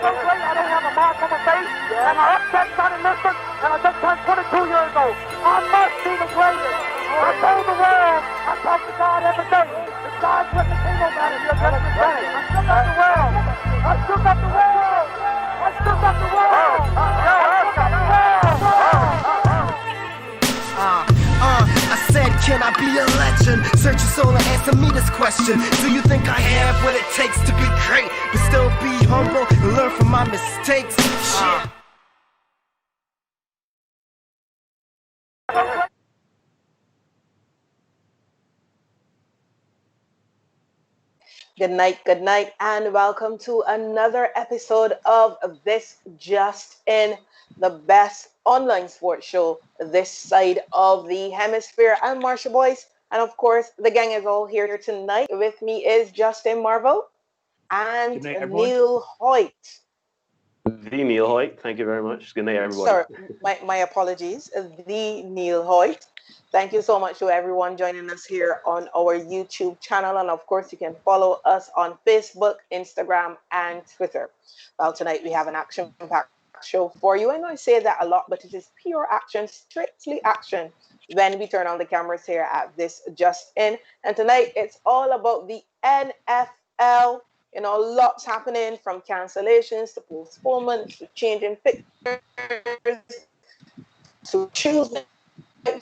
So great, I don't have a mark on my face, and I upset Sonny Liston, and I just turned 22 years old. I must be the greatest. I told the world, I talk to God every day. The God's with the king of God, and you're just the same. I still got the world. I still got the world. I still got the world. I said, can I be a legend? Search your soul and answer me this question. Do you think I have what it takes to be great, but still be humble and learn from my mistakes? Good night, and welcome to another episode of This Just In, the best online sports show this side of the hemisphere. I'm Marsha Boyce, and of course, the gang is all here tonight. With me is Justin Marvel and Neil Hoyt. The Neil Hoyt, thank you very much. Good night, everybody. Sorry, my apologies. The Neil Hoyt. Thank you so much to everyone joining us here on our YouTube channel. And of course, you can follow us on Facebook, Instagram, and Twitter. Well, tonight we have an action-packed show for you. I know I say that a lot, but it is pure action, strictly action when we turn on the cameras here at This Just In. And tonight it's all about the NFL. You know, lots happening from cancellations to postponements to changing fixtures to Tuesday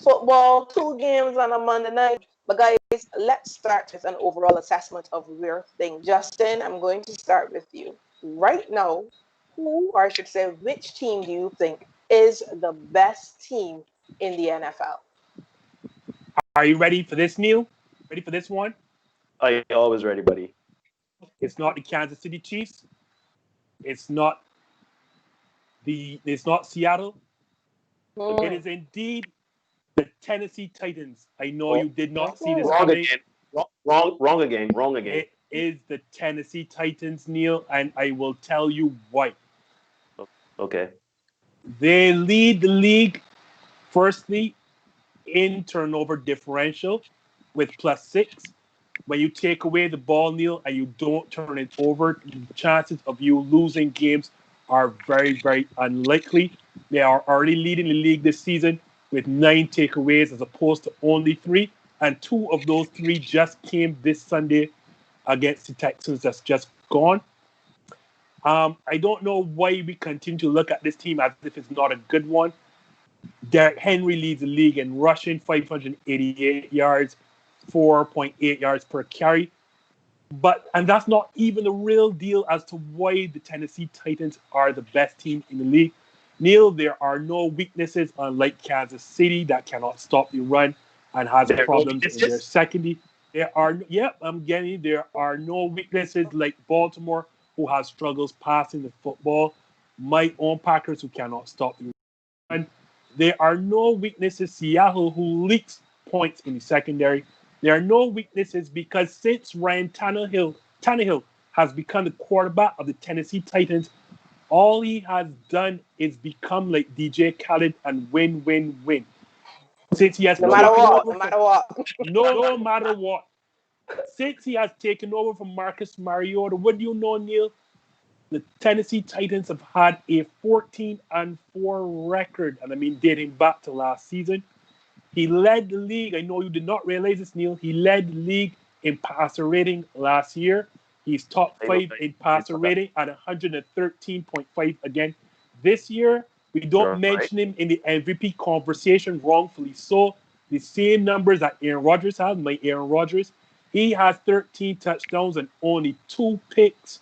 football, 2 games on a Monday night. But guys, let's start with an overall assessment of where things. Justin, I'm going to start with you. Right now, who, or I should say, which team do you think is the best team in the NFL? Are you ready for this, Neil? Ready for this one? I always ready, buddy. It's not the Kansas City Chiefs. It's not Seattle. It is indeed the Tennessee Titans. I know you did not see this coming. Wrong again. It is the Tennessee Titans, Neil, and I will tell you why. Okay. They lead the league, firstly, in turnover differential with +6. When you take away the ball, Neil, and you don't turn it over, the chances of you losing games are very, very unlikely. They are already leading the league this season with 9 takeaways as opposed to only 3. And 2 of those 3 just came this Sunday against the Texans that's just gone. I don't know why we continue to look at this team as if it's not a good one. Derrick Henry leads the league in rushing, 588 yards, 4.8 yards per carry. And that's not even the real deal as to why the Tennessee Titans are the best team in the league. Neil, there are no weaknesses unlike Kansas City that cannot stop the run and has problems in their secondary. There are no weaknesses like Baltimore, who has struggles passing the football. My own Packers, who cannot stop the run. There are no weaknesses, Seattle, who leaks points in the secondary. There are no weaknesses because since Ryan Tannehill has become the quarterback of the Tennessee Titans, all he has done is become like DJ Khaled and win. Since he has no matter what. Since he has taken over from Marcus Mariota, what do you know, Neil? The Tennessee Titans have had a 14-4 record, and I mean dating back to last season. He led the league. I know you did not realize this, Neil. He led the league in passer rating last year. He's top 5 in passer rating at 113.5 again. This year, we don't mention him in the MVP conversation, wrongfully so. The same numbers that Aaron Rodgers has, my Aaron Rodgers. He has 13 touchdowns and only 2 picks.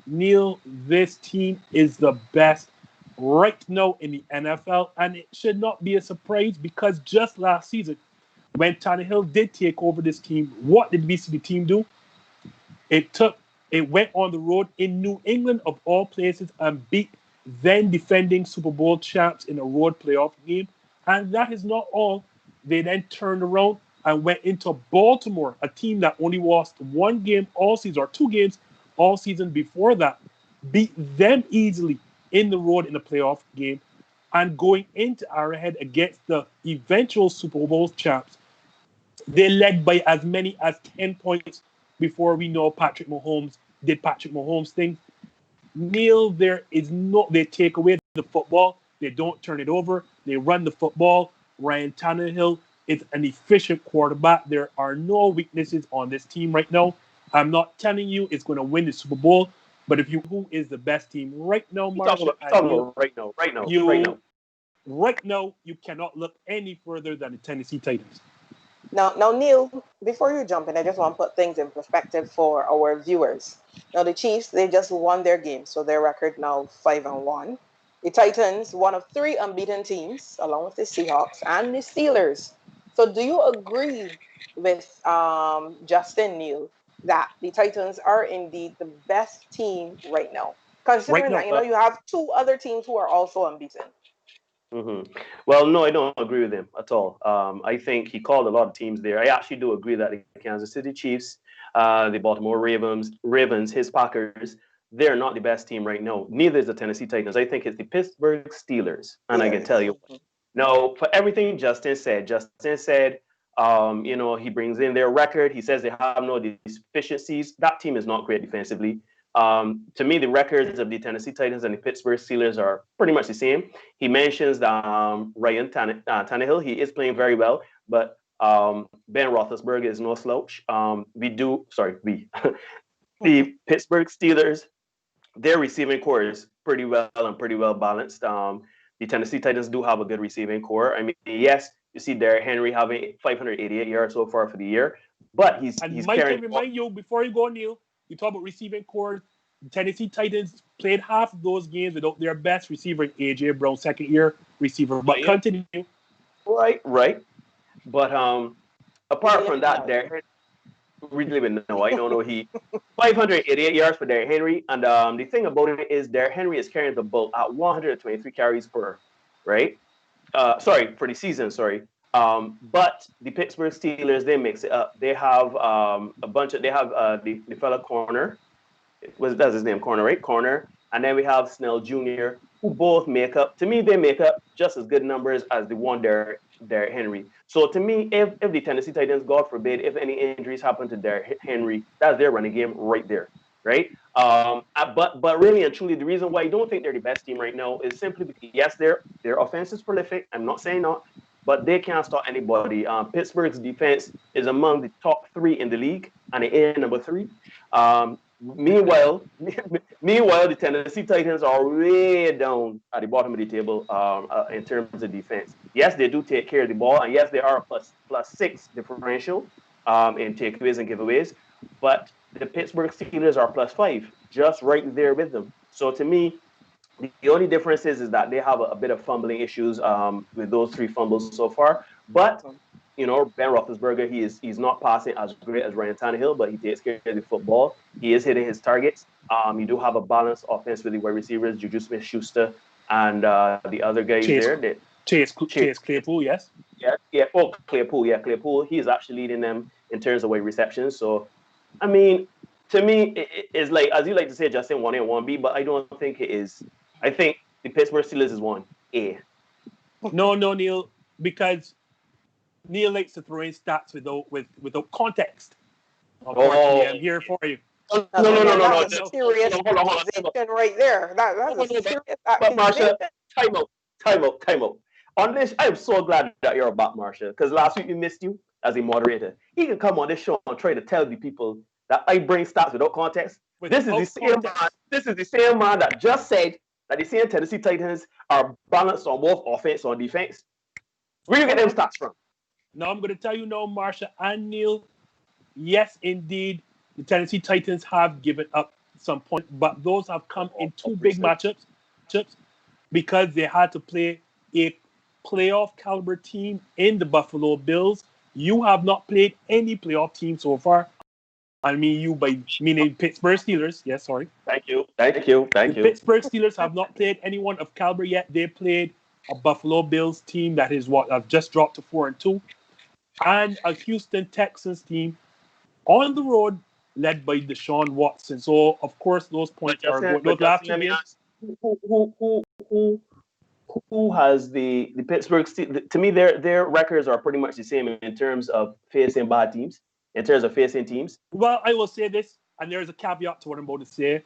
Neil, this team is the best right now in the NFL, and it should not be a surprise because just last season, when Tannehill did take over this team, what did we see the team do? It went on the road in New England, of all places, and beat then defending Super Bowl champs in a road playoff game. And that is not all. They then turned around and went into Baltimore, a team that only lost 1 game all season, or 2 games all season before that, beat them easily in the road in a playoff game, and going into Arrowhead against the eventual Super Bowl champs, they led by as many as 10 points before we know Patrick Mahomes did Patrick Mahomes thing. Neil, they take away the football. They don't turn it over. They run the football. Ryan Tannehill is an efficient quarterback. There are no weaknesses on this team right now. I'm not telling you it's going to win the Super Bowl, but who is the best team right now, Marshall? Right now. Right now, you cannot look any further than the Tennessee Titans. Now, Neil, before you jump in, I just want to put things in perspective for our viewers. Now, the Chiefs, they just won their game, so their record now 5-1. The Titans, one of 3 unbeaten teams, along with the Seahawks and the Steelers. So, do you agree with Justin, Neil, that the Titans are indeed the best team right now? Considering Right now, that, you have 2 other teams who are also unbeaten. Mm-hmm. Well, no, I don't agree with him at all. I think he called a lot of teams there. I actually do agree that the Kansas City Chiefs, the Baltimore Ravens, his Packers, they're not the best team right now. Neither is the Tennessee Titans. I think it's the Pittsburgh Steelers. And I can tell you, no, for everything Justin said, he brings in their record. He says they have no deficiencies. That team is not great defensively. To me, the records of the Tennessee Titans and the Pittsburgh Steelers are pretty much the same. He mentions that Ryan Tannehill, he is playing very well, but Ben Roethlisberger is no slouch. The Pittsburgh Steelers, their receiving core is pretty well balanced. The Tennessee Titans do have a good receiving core. I mean, yes, you see Derrick Henry having 588 yards so far for the year, but he's carrying. Remind you before you go, Neil. You talk about receiving core. The Tennessee Titans played half of those games without their best receiver, A.J. Brown, second-year receiver. But continue. Right. But apart from that, Derrick really no, I don't know. He 588 yards for Derrick Henry, and the thing about it is Derrick Henry is carrying the ball at 123 carries per, right? For the season, but the Pittsburgh Steelers, they mix it up. They have the fella corner. That's his name, corner, right? Corner. And then we have Snell Jr., who both make up. To me, they make up just as good numbers as the one Derrick Henry. So to me, if the Tennessee Titans, God forbid, if any injuries happen to Derrick Henry, that's their running game right there, right? But really and truly, the reason why I don't think they're the best team right now is simply because, yes, their offense is prolific. I'm not saying not, but they can't stop anybody. Pittsburgh's defense is among the top 3 in the league, and they are number 3. Meanwhile, the Tennessee Titans are way down at the bottom of the table in terms of defense. Yes, they do take care of the ball, and yes, they are plus 6 differential in takeaways and giveaways. But the Pittsburgh Steelers are plus 5, just right there with them. So to me, the only difference is that they have a bit of fumbling issues with those 3 fumbles so far. But Ben Roethlisberger, he's not passing as great as Ryan Tannehill, but he takes care of the football. He is hitting his targets. You do have a balanced offense with the wide receivers, Juju Smith-Schuster, and the other guys there. Chase Claypool, yes. Yeah. Oh, Claypool. He's actually leading them in terms of wide receptions. So, I mean, to me, it's like, as you like to say, Justin, 1A and 1B, but I don't think it is. I think the Pittsburgh Steelers is 1A. No, Neil, because Neil likes to throw in stats without context. Unfortunately, I'm here for you. No. That's a serious accusation right there. That's a serious accusation. But Marsha, time out. On this, I am so glad that you're back, Marsha, because last week we missed you as a moderator. He can come on this show and try to tell the people that I bring stats without context. This is the same man that just said that the same Tennessee Titans are balanced on both offense and defense. Where you get them stats from? Now I'm going to tell you now, Marsha and Neil, yes, indeed, the Tennessee Titans have given up some points, but those have come in 2 big matchups because they had to play a playoff caliber team in the Buffalo Bills. You have not played any playoff team so far. I mean you by meaning Pittsburgh Steelers. Yes, sorry. Thank you. Pittsburgh Steelers have not played anyone of caliber yet. They played a Buffalo Bills team that is have just dropped to 4-2, and a Houston Texans team on the road led by Deshaun Watson. So of course those points are going. Those last 2 games. Who has the Pittsburgh Steelers? To me, their records are pretty much the same in terms of facing bad teams. In terms of facing teams? Well, I will say this, and there's a caveat to what I'm about to say.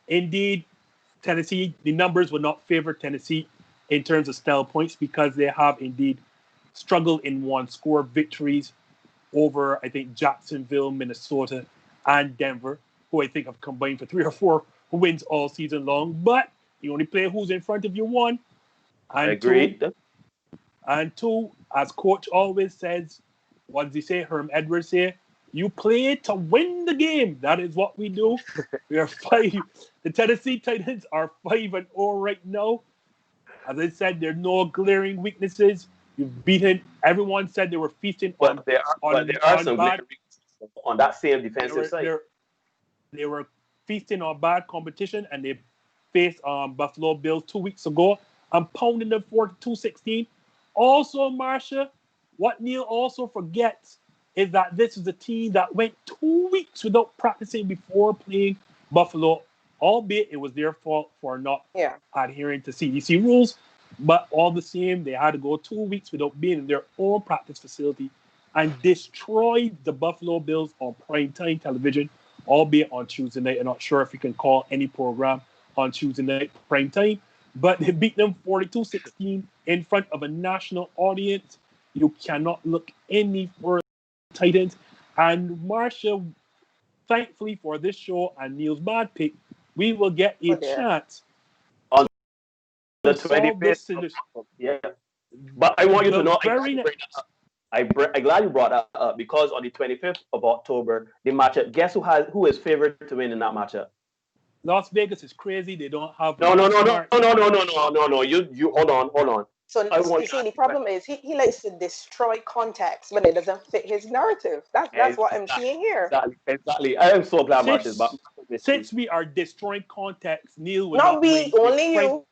Indeed, Tennessee, the numbers will not favor Tennessee in terms of style points because they have indeed struggled in one-score victories over, I think, Jacksonville, Minnesota, and Denver, who I think have combined for 3 or 4 wins all season long. But you only play who's in front of you, one. And I agree. two, as coach always says, what does he say? Herm Edwards say, you play to win the game. That is what we do. We are 5. The Tennessee Titans are 5-0 right now. As I said, there are no glaring weaknesses. You've beaten. Everyone said they were feasting on. There are some glaring weaknesses on that same defensive side. They were feasting on bad competition, and they faced Buffalo Bills 2 weeks ago and pounding them 42-16. Also, Marsha, what Neil also forgets is that this is a team that went 2 weeks without practicing before playing Buffalo, albeit it was their fault for not adhering to CDC rules. But all the same, they had to go 2 weeks without being in their own practice facility and destroyed the Buffalo Bills on primetime television, albeit on Tuesday night. I'm not sure if you can call any program on Tuesday night primetime, but they beat them 42-16 in front of a national audience. You cannot look any further. Titans. And Marsha, thankfully for this show and Neil's bad pick, we will get a chance on the 25th. Yeah, but I want you to know, I'm glad you brought that up because on the 25th of October, the matchup. Guess who is favored to win in that matchup? Las Vegas is crazy. They don't have no. You hold on. So you see, the problem is he likes to destroy context when it doesn't fit his narrative. That's what I'm seeing here. Exactly. I am so glad Marshall's back. Since we are destroying context, Neil will not be only you.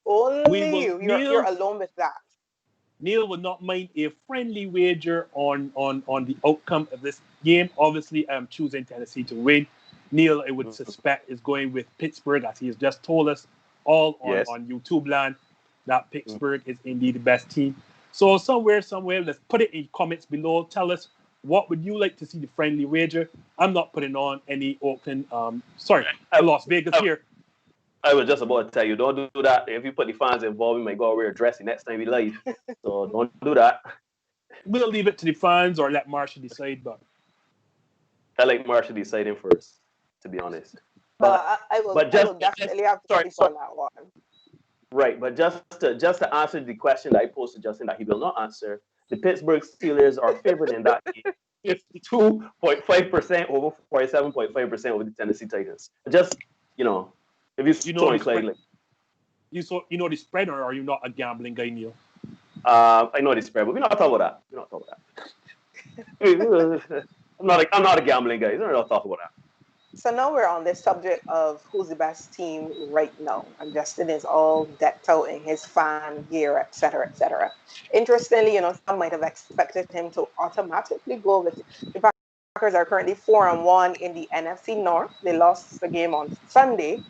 Only you. You're alone with that. Neil would not mind a friendly wager on the outcome of this game. Obviously, I'm choosing Tennessee to win. Neil, I would suspect, is going with Pittsburgh, as he has just told us all on YouTube land, that Pittsburgh is indeed the best team. So somewhere, let's put it in comments below. Tell us, what would you like to see the friendly wager? I'm not putting on any Las Vegas here. I was just about to tell you, don't do that. If you put the fans involved, we might go wear a dress the next time we live. So don't do that. We'll leave it to the fans or let Marshall decide. But I like Marshall deciding first, to be honest. I will definitely have to speak on that one. Right, but just to answer the question that I posed to Justin that he will not answer, the Pittsburgh Steelers are favored in that game, 52.5% over 47.5% over the Tennessee Titans. Just, if you know the spread, or are you not a gambling guy, Neil? I know the spread, but we're not talking about that. I'm not a gambling guy. We're not talking about that. So now we're on this subject of who's the best team right now. And Justin is all decked out in his fan gear, etc., etc. Interestingly, some might have expected him to automatically go with the Packers are currently 4-1 in the NFC North. They lost the game on Sunday.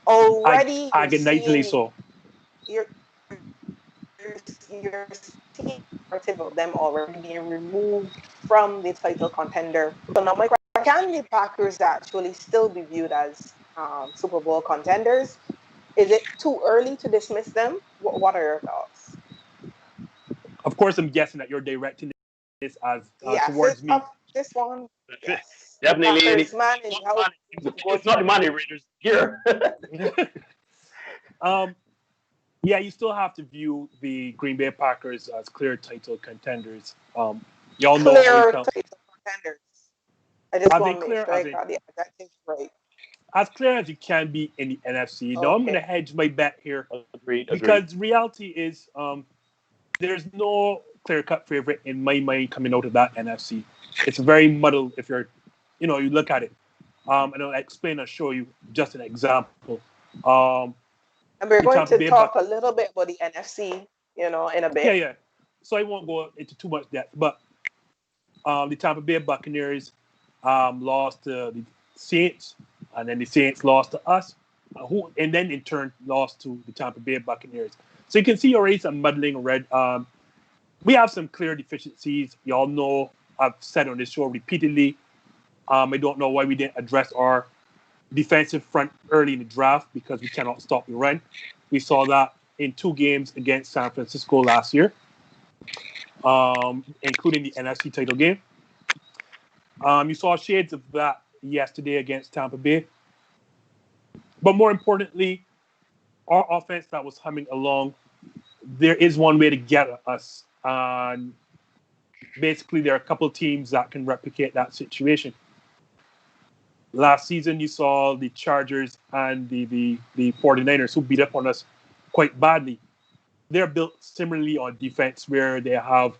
Already, agonizingly so. You're seeing narrative of them already being removed from the title contender. So now, Mike, can the Packers actually still be viewed as Super Bowl contenders? Is it too early to dismiss them? What are your thoughts? Of course, I'm guessing that you're directing this as towards me. This one, yes. Definitely. It's not the money Raiders here. You still have to view the Green Bay Packers as clear title contenders. Y'all know clear title contenders. I just want to make sure I got the adjective right. As clear as you can be in the NFC. Now I'm going to hedge my bet here. Agreed. Because reality is there's no clear-cut favorite in my mind coming out of that NFC. It's very muddled if you're, you look at it. And I'll explain and show you just an example. And we're going to talk a little bit about the NFC, in a bit. Yeah. So I won't go into too much depth, but the Tampa Bay Buccaneers lost to the Saints, and then the Saints lost to us, and then in turn lost to the Tampa Bay Buccaneers. So you can see already some muddling red. We have some clear deficiencies. Y'all know I've said on this show repeatedly. I don't know why we didn't address our defensive front early in the draft because we cannot stop the run. We saw that in 2 games against San Francisco last year, including the NFC title game. You saw shades of that yesterday against Tampa Bay. But more importantly, our offense that was humming along, there is one way to get us. And basically, there are a couple of teams that can replicate that situation. Last season, you saw the Chargers and the 49ers who beat up on us quite badly. They're built similarly on defense where they have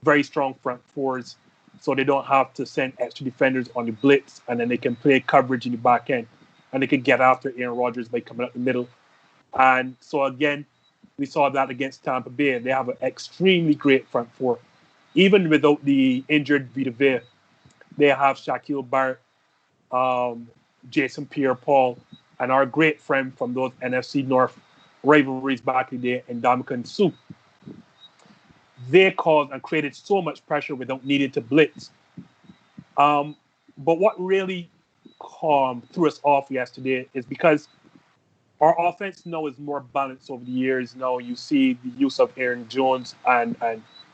very strong front fours, so they don't have to send extra defenders on the blitz, and then they can play coverage in the back end, and they can get after Aaron Rodgers by coming up the middle. And so again, we saw that against Tampa Bay. They have an extremely great front four. Even without the injured Vita Vea, they have Shaquille Barrett, Jason Pierre-Paul, and our great friend from those NFC North rivalries back in the day, Ndamukong Suh. They caused and created so much pressure without needing to blitz. But what really threw us off yesterday is because our offense now is more balanced over the years. Now you see the use of Aaron Jones and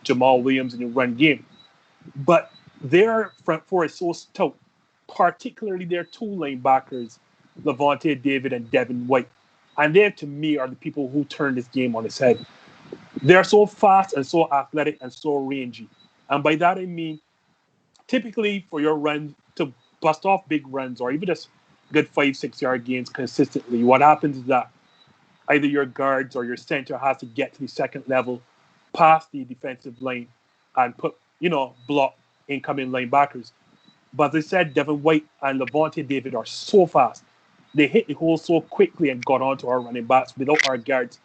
Jamal Williams in the run game. But their front four is so stout, particularly their 2 linebackers, Levante David and Devin White. And they, to me, are the people who turn this game on its head. They're so fast and so athletic and so rangy. And by that I mean, typically for your run to bust off big runs or even just good 5-6 yard gains consistently, what happens is that either your guards or your center has to get to the second level past the defensive line and block incoming linebackers. But as I said, Devin White and Levante David are so fast. They hit the hole so quickly and got onto our running backs without our guards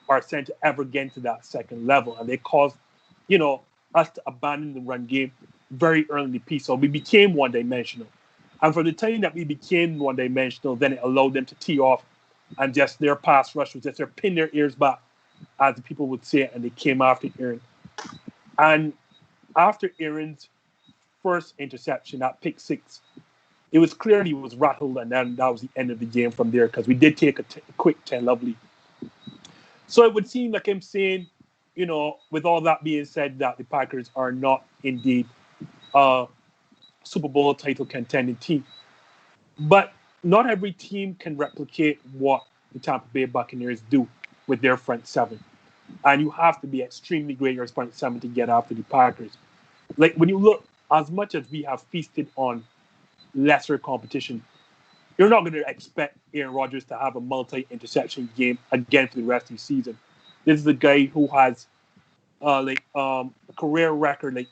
or center ever getting to that second level. And they caused, us to abandon the run game very early in the piece. So we became one-dimensional. And from the time that we became one-dimensional, then it allowed them to tee off and just their pass rush was just their pin their ears back, as the people would say, and they came after Aaron. And after Aaron's first interception, that pick 6, it was clear he was rattled, and then that was the end of the game from there because we did take a quick 10-love lead. So it would seem like I'm saying, with all that being said, that the Packers are not indeed a Super Bowl title contending team. But not every team can replicate what the Tampa Bay Buccaneers do with their front 7. And you have to be extremely great in your front 7 to get after the Packers. Like, when you look, as much as we have feasted on lesser competition, you're not going to expect Aaron Rodgers to have a multi-interception game again for the rest of the season. This is a guy who has a career record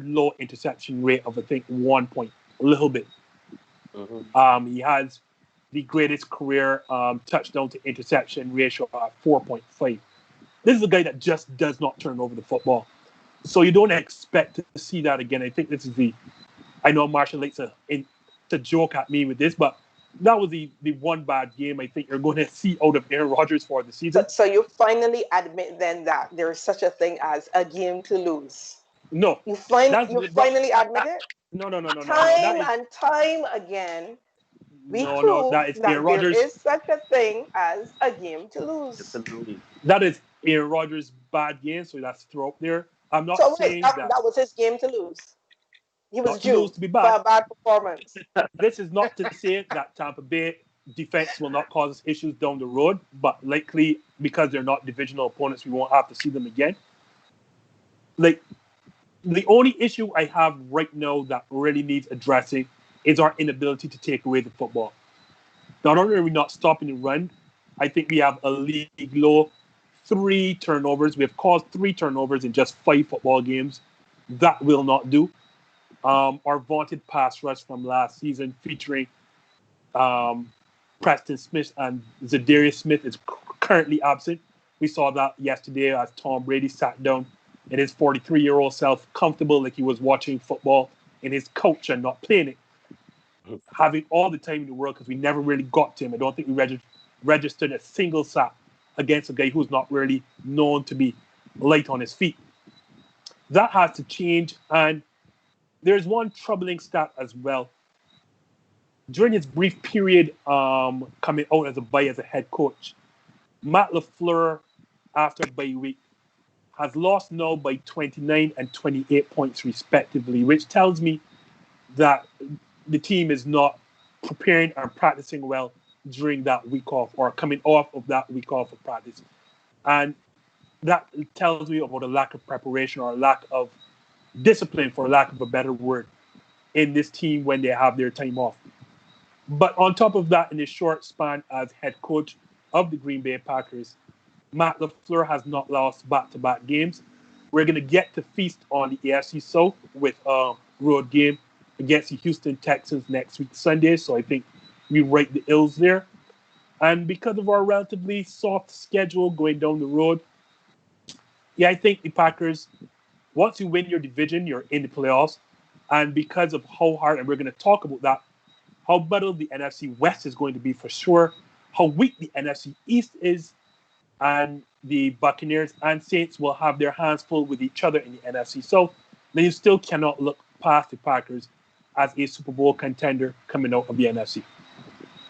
low interception rate of, I think, 1 point, a little bit. Mm-hmm. He has the greatest career touchdown to interception ratio at 4.5. This is a guy that just does not turn over the football. So you don't expect to see that again. I think this is I know Marshall likes to joke at me with this, but that was the one bad game I think you're going to see out of Aaron Rodgers for the season. So you finally admit then that there is such a thing as a game to lose. No. You finally admit it? No. Time again, we prove that there is such a thing as a game to lose. That is Aaron Rodgers' bad game, so that's throw up there. I'm not saying that was his game to lose. He was due to be bad. For a bad performance. This is not to say that Tampa Bay defense will not cause us issues down the road, but likely because they're not divisional opponents, we won't have to see them again. Like, the only issue I have right now that really needs addressing is our inability to take away the football. Not only are we not stopping the run, I think we have a league low 3 turnovers. We have caused 3 turnovers in just 5 football games. That will not do. Our vaunted pass rush from last season featuring Preston Smith and Zadarius Smith is currently absent. We saw that yesterday as Tom Brady sat down in his 43-year-old self, comfortable like he was watching football in his couch and not playing it. Having all the time in the world because we never really got to him. I don't think we registered a single sack against a guy who's not really known to be light on his feet. That has to change. And there's one troubling stat as well. during his brief period coming out as a head coach, Matt LaFleur, after bye week, has lost now by 29 and 28 points respectively, which tells me that the team is not preparing and practicing well during that week off or coming off of that week off of practice. And that tells me about a lack of preparation or a lack of discipline, for lack of a better word, in this team when they have their time off. But on top of that, in his short span as head coach of the Green Bay Packers, Matt LaFleur has not lost back-to-back games. We're going to get to feast on the AFC South with a road game against the Houston Texans next week, Sunday. So I think we right the ills there. And because of our relatively soft schedule going down the road, I think the Packers, once you win your division, you're in the playoffs. And because of how hard, and we're going to talk about that, how muddled the NFC West is going to be for sure, how weak the NFC East is, and the Buccaneers and Saints will have their hands full with each other in the NFC South, then you still cannot look past the Packers as a Super Bowl contender coming out of the NFC.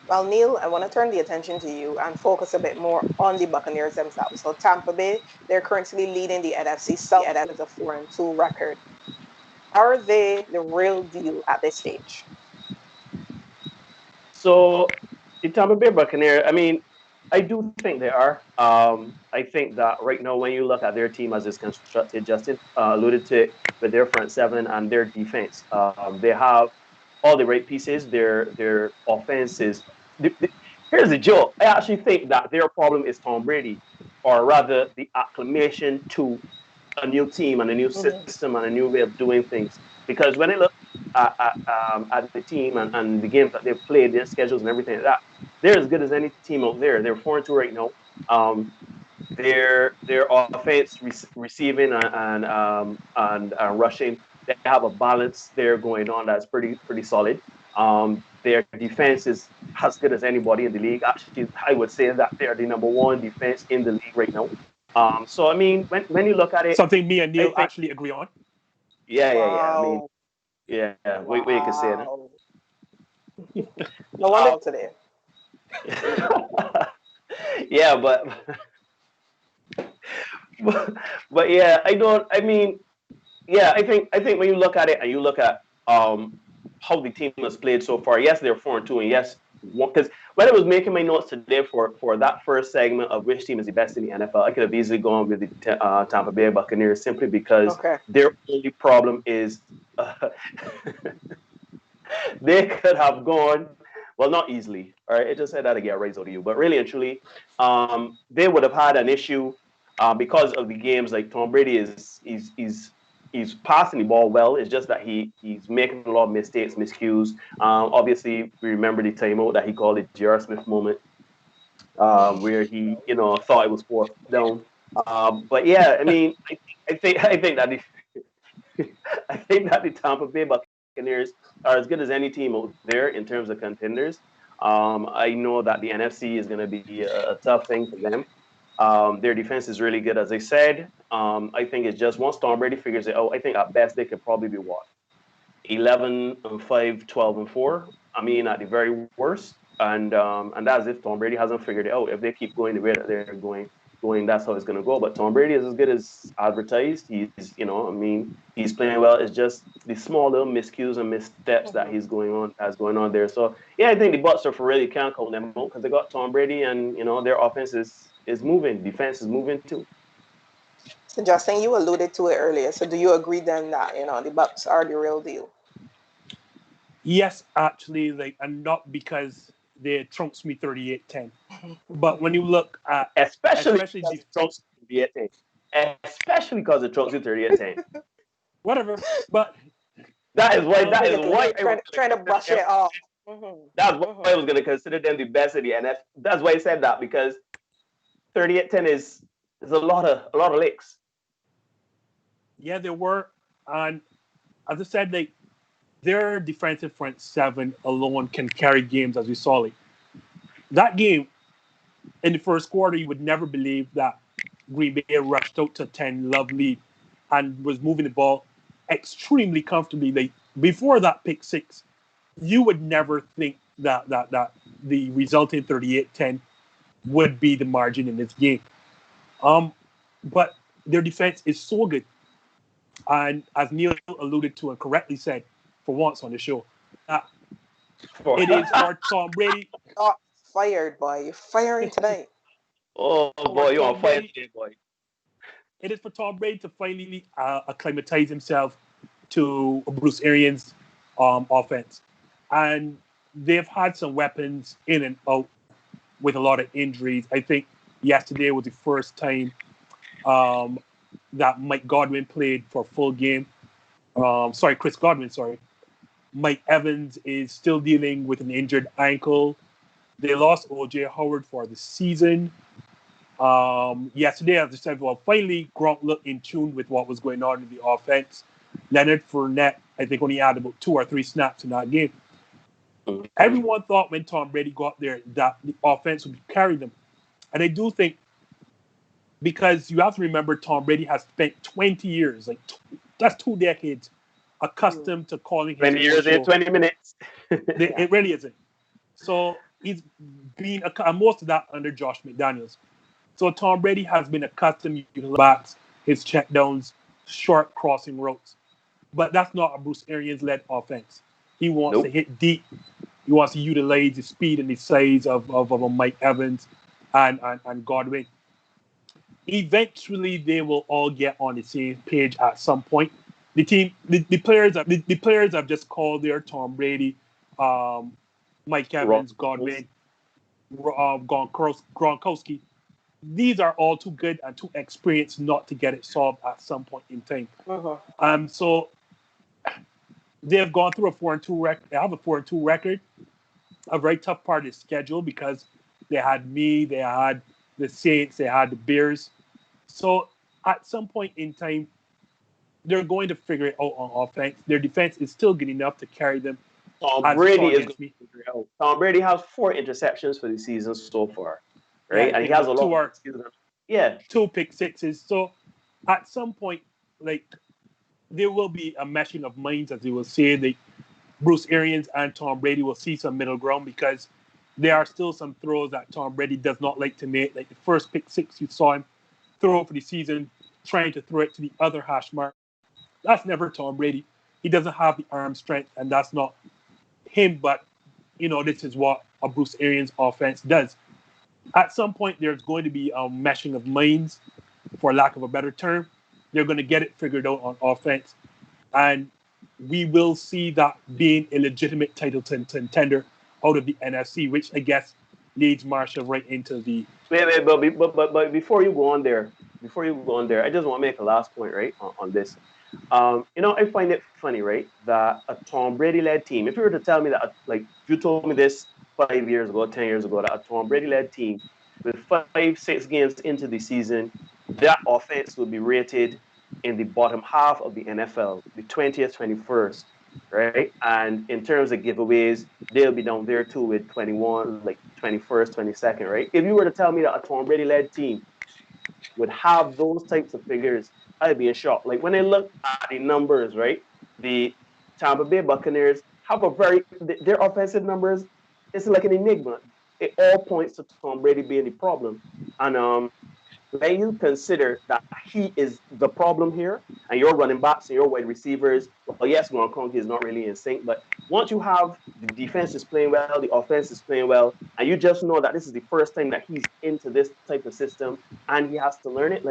Well, Neil, I want to turn the attention to you and focus a bit more on the Buccaneers themselves. So Tampa Bay, they're currently leading the NFC South with a 4-2 record. Are they the real deal at this stage? So the Tampa Bay Buccaneers, I mean, I do think they are. I think that right now, when you look at their team as it's constructed, Justin alluded to it, with their front seven and their defense, they have all the right pieces. Their offense is. Here's the joke. I actually think that their problem is Tom Brady, or rather the acclimation to a new team and a new system and a new way of doing things. Because when I look at the team and the games that they've played, their schedules and everything like that, they're as good as any team out there. They're 4-2 right now. Their offense, receiving and rushing, they have a balance there going on that's pretty solid. Their defense is as good as anybody in the league. Actually, I would say that they're the number one defense in the league right now. So I mean, when you look at it, something me and Neil actually agree on. Yeah. Wow. I mean, yeah. Wait, you can say that. No wonder today. Yeah, but yeah, I don't. I mean, yeah, I think when you look at it and you look at how the team has played so far, yes, they're 4-2, and yes, because when I was making my notes today for that first segment of which team is the best in the NFL, I could have easily gone with the Tampa Bay Buccaneers simply because their only problem is they could have gone, well, not easily. All right, I just said that to get raised out of you, but really and truly, they would have had an issue because of the games. Like Tom Brady he's passing the ball well. It's just that he's making a lot of mistakes, miscues. Obviously, we remember the timeout that he called it J.R. Smith moment, where he thought it was fourth down. But yeah, I mean, I think that I think that the Tampa Bay Buccaneers are as good as any team out there in terms of contenders. I know that the NFC is going to be a tough thing for them. Their defense is really good, as I said. I think it's just once Tom Brady figures it out, I think at best they could probably be 11-5, 12-4. I mean, at the very worst, and that's if Tom Brady hasn't figured it out. If they keep going the way that they're going, that's how it's going to go. But Tom Brady is as good as advertised. He's, he's playing well. It's just the small little miscues and missteps that has going on there. So yeah, I think the Bucs are really can't count them out because they got Tom Brady, and their offense is moving. Defense is moving too. So Justin, you alluded to it earlier. So do you agree then that the Bucs are the real deal? Yes, actually, and not because they trumps me 38-10. But when you look at especially the trumps 38-10, especially because it trumps you 38-10. Whatever, but that is why trying to brush it off. That's why I was going to consider them the best in the NFL. That's why I said that, because 38-10 is a lot of licks. Yeah, there were, and as I said, their defensive front seven alone can carry games, as we saw. That game in the first quarter, you would never believe that Green Bay rushed out to 10-love lead and was moving the ball extremely comfortably. Before that pick six, you would never think that the resulting 38-10 would be the margin in this game. But their defense is so good. And as Neil alluded to and correctly said for once on the show, it is for Tom Brady. Oh, fired, boy. You're firing tonight. Oh boy, you on fire today, boy. It is for Tom Brady to finally acclimatize himself to Bruce Arians' offense. And they've had some weapons in and out with a lot of injuries. I think yesterday was the first time that Mike Godwin played for a full game. Chris Godwin, sorry. Mike Evans is still dealing with an injured ankle. They lost O.J. Howard for the season. Yesterday, as I said, finally Gronk looked in tune with what was going on in the offense. Leonard Fournette, I think, only had about 2 or 3 snaps in that game. Everyone thought when Tom Brady got there that the offense would carry them. And I do think, because you have to remember Tom Brady has spent 20 years, that's 2 decades, accustomed to calling his 20 years in 20 minutes. It really isn't. So he's been, most of that under Josh McDaniels. So Tom Brady has been accustomed to his backs, his checkdowns, short crossing routes. But that's not a Bruce Arians-led offense. He wants to hit deep. He wants to utilize the speed and the size of a Mike Evans and Godwin. Eventually, they will all get on the same page at some point. The players have just called their Tom Brady, Mike Evans, Godwin, Gronkowski. These are all too good and too experienced not to get it solved at some point in time. So they have gone through a 4-2 record. They have a 4-2 record. A very tough part of the schedule because they had they had the Saints, they had the Bears. So at some point in time, they're going to figure it out on offense. Their defense is still good enough to carry them. Tom Brady is going to figure it out. Tom Brady has 4 interceptions for the season so far, right? And he has a lot. 2 pick sixes. So at some point, there will be a meshing of minds, as they will say. Bruce Arians and Tom Brady will see some middle ground because there are still some throws that Tom Brady does not like to make. Like the first pick six you saw him throw for the season, trying to throw it to the other hash mark. That's never Tom Brady. He doesn't have the arm strength, and that's not him. But, this is what a Bruce Arians offense does. At some point, there's going to be a meshing of minds, for lack of a better term. They're going to get it figured out on offense. And we will see that being a legitimate title contender out of the NFC, which I guess leads Marshall right into the... Wait, but before you go on there, I just want to make a last point, right, on this. I find it funny, right, that a Tom Brady-led team, if you were to tell me that, if you told me this 5 years ago, 10 years ago, that a Tom Brady-led team with 5-6 games into the season, that offense would be rated in the bottom half of the NFL, the 20th, 21st, right? And in terms of giveaways, they'll be down there too with 21, 21st, 22nd, right? If you were to tell me that a Tom Brady-led team would have those types of figures, I'd be in shock. When I look at the numbers, right? The Tampa Bay Buccaneers have their offensive numbers, it's like an enigma. It all points to Tom Brady being the problem. And when you consider that he is the problem here, and your running backs and your wide receivers, well, yes, Gronkowski is not really in sync, but once you have the defense is playing well, the offense is playing well, and you just know that this is the first time that he's into this type of system, and he has to learn it,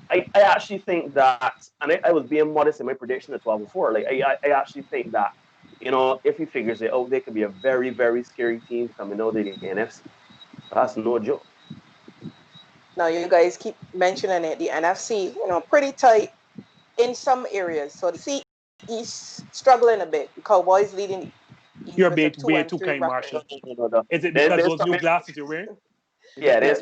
I actually think that, and I was being modest in my prediction at 12 before, I actually think that, if he figures it out, they could be a very, very scary team coming out of the NFC. That's no joke. Now, you guys keep mentioning it. The NFC, pretty tight in some areas. So the C East struggling a bit. The Cowboys leading. You're being way too kind, Marshall. Is it because those new glasses you're wearing? Yeah, they're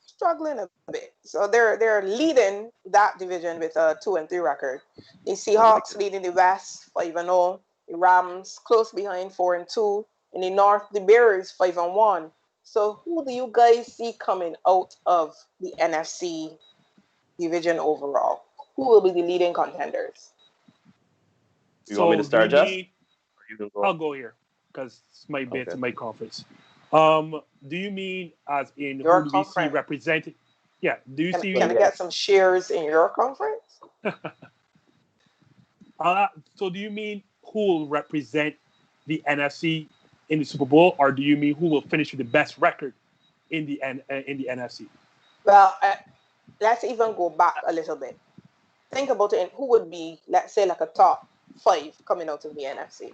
struggling a bit. So they're leading that division with a 2-3 record. The Seahawks leading the West 5-0. The Rams close behind 4-2. In the North, the Bears 5-1. So who do you guys see coming out of the NFC division overall? Who will be the leading contenders? You want me to start, Jess? I'll go here. because it's my bit Okay. in my conference. Do you mean as in Your who do we see conference. represented? Yeah. Do you see? Can I get some shares in your conference? So do you mean who will represent the NFC in the Super Bowl, or do you mean who will finish with the best record in the NFC? Well, let's even go back a little bit. Think about it. And who would be, let's say, like a top 5 coming out of the NFC?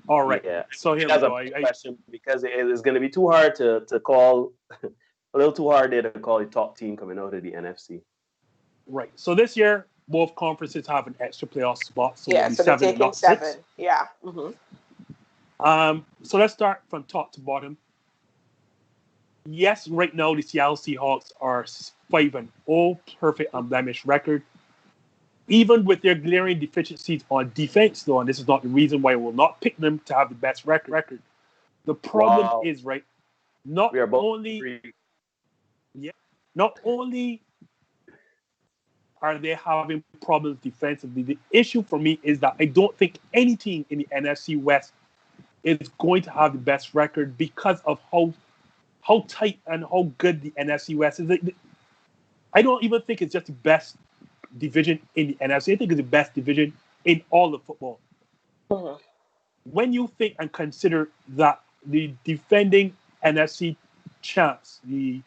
All right. Yeah. So here we That's a go. big question because it is going to be too hard to call, a little too hard there to call a top team coming out of the NFC. Right. So this year, both conferences have an extra playoff spot. So Yeah, it'll be so they're 7 and taking not 6. 7. Yeah. So let's start from top to bottom. Yes, right now the Seattle Seahawks are 5-0, perfect unblemished record. Even with their glaring deficiencies on defense, though, and this is not the reason why I will not pick them to have the best record. The problem is, right, not only are they having problems defensively, the issue for me is that I don't think any team in the NFC West is going to have the best record because of how tight and how good the NFC West is. I don't even think it's just the best division in the NFC. I think it's the best division in all of football. When you think and consider that the defending NFC champs, the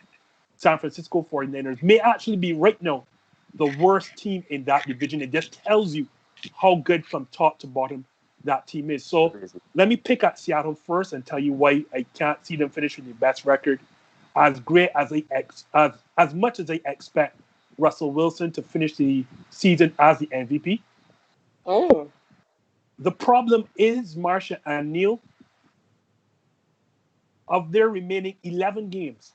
San Francisco 49ers, may actually be right now the worst team in that division, it just tells you how good from top to bottom that team is. So let me pick at Seattle first and tell you why I can't see them finishing the best record. As great as as much as I expect Russell Wilson to finish the season as the MVP. The problem is, Marsha and Neil, of their remaining 11 games,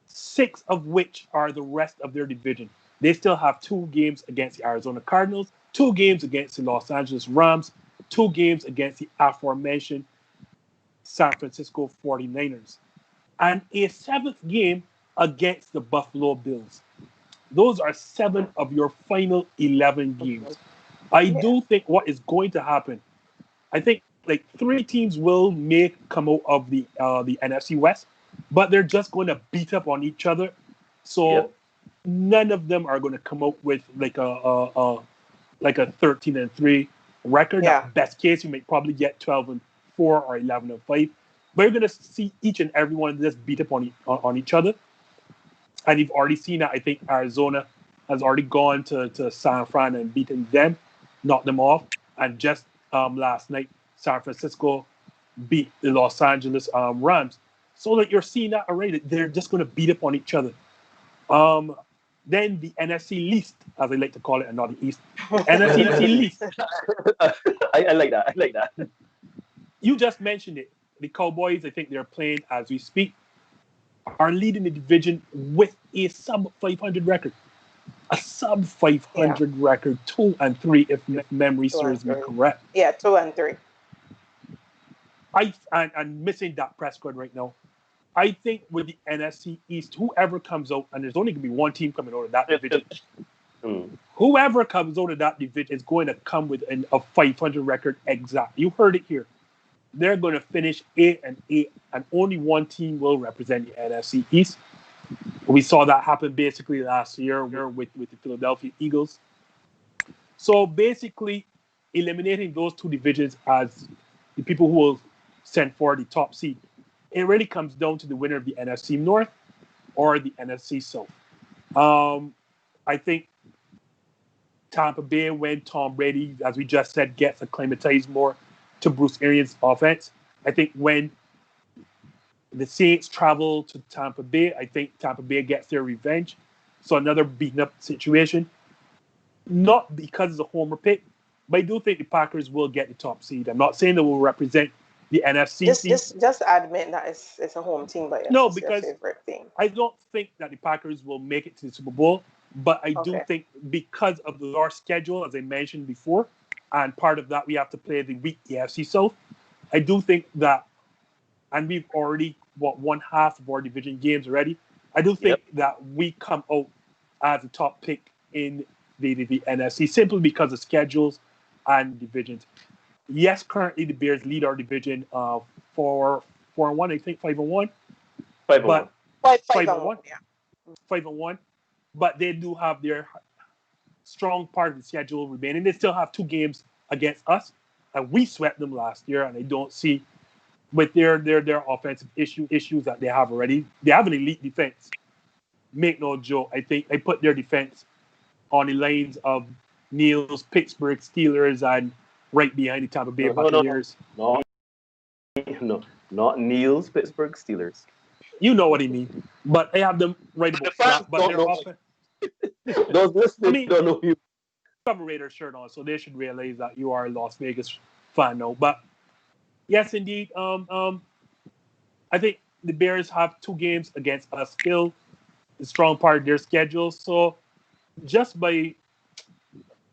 6 of which are the rest of their division. They still have 2 games against the Arizona Cardinals, 2 games against the Los Angeles Rams, 2 games against the aforementioned San Francisco 49ers, and a 7th game against the Buffalo Bills. Those are 7 of your final 11 games. I do think what is going to happen, I think like 3 teams will come out of the NFC West, but they're just going to beat up on each other. So none of them are going to come out with like a 13-3 record. Yeah. Best case, you may probably get 12-4 or 11-5. But you're going to see each and every one of them just beat up on each other. And you've already seen that. I think Arizona has already gone to San Fran and beaten them, knocked them off. And just last night, San Francisco beat the Los Angeles Rams. So that you're seeing that already. They're just going to beat up on each other. Then the NFC least, as I like to call it, and not the East. NFC least. I like that. I like that. You just mentioned it. The Cowboys, I think they're playing as we speak, are leading the division with a sub-500 record. A sub-500 record, 2-3, if memory serves me correct. Yeah, 2-3. And missing Dak Prescott right now. I think with the NFC East, whoever comes out, and there's only going to be one team coming out of that division, whoever comes out of that division is going to come with a 500 record exact. You heard it here. They're going to finish 8-8, and only one team will represent the NFC East. We saw that happen basically last year with the Philadelphia Eagles. So basically, eliminating those 2 divisions as the people who will send for the top seed, it really comes down to the winner of the NFC North or the NFC South. I think Tampa Bay, when Tom Brady, as we just said, gets acclimatized more to Bruce Arians' offense. I think when the Saints travel to Tampa Bay, I think Tampa Bay gets their revenge. So another beaten up situation. Not because it's a homer pick, but I do think the Packers will get the top seed. I'm not saying they will represent the NFC. Just admit that it's a home team, but no, it's because your favorite team. I don't think that the Packers will make it to the Super Bowl, but I do think because of our schedule, as I mentioned before, and part of that we have to play the weak AFC South. I do think that, and we've already won half of our division games already. I do think that we come out as a top pick in the NFC simply because of schedules and divisions. Yes, currently the Bears lead our division 4-1, I think 5-1. 5-1. But Five and 5-1, one. Yeah. 5-1. But they do have their strong part of the schedule remaining. They still have 2 games against us, and we swept them last year. And I don't see with their offensive issues that they have already. They have an elite defense. Make no joke. I think they put their defense on the lines of Neil's Pittsburgh Steelers and right behind the Tampa Bay No, Buccaneers. no, not Neil's Pittsburgh Steelers. You know what I mean. But I have them right The about fans flat. But don't their know. offense. Those listening I mean, don't know you. have a Raiders shirt on, so they should realize that you are a Las Vegas fan now. But yes, indeed. I think the Bears have 2 games against us still. The strong part of their schedule. So just by,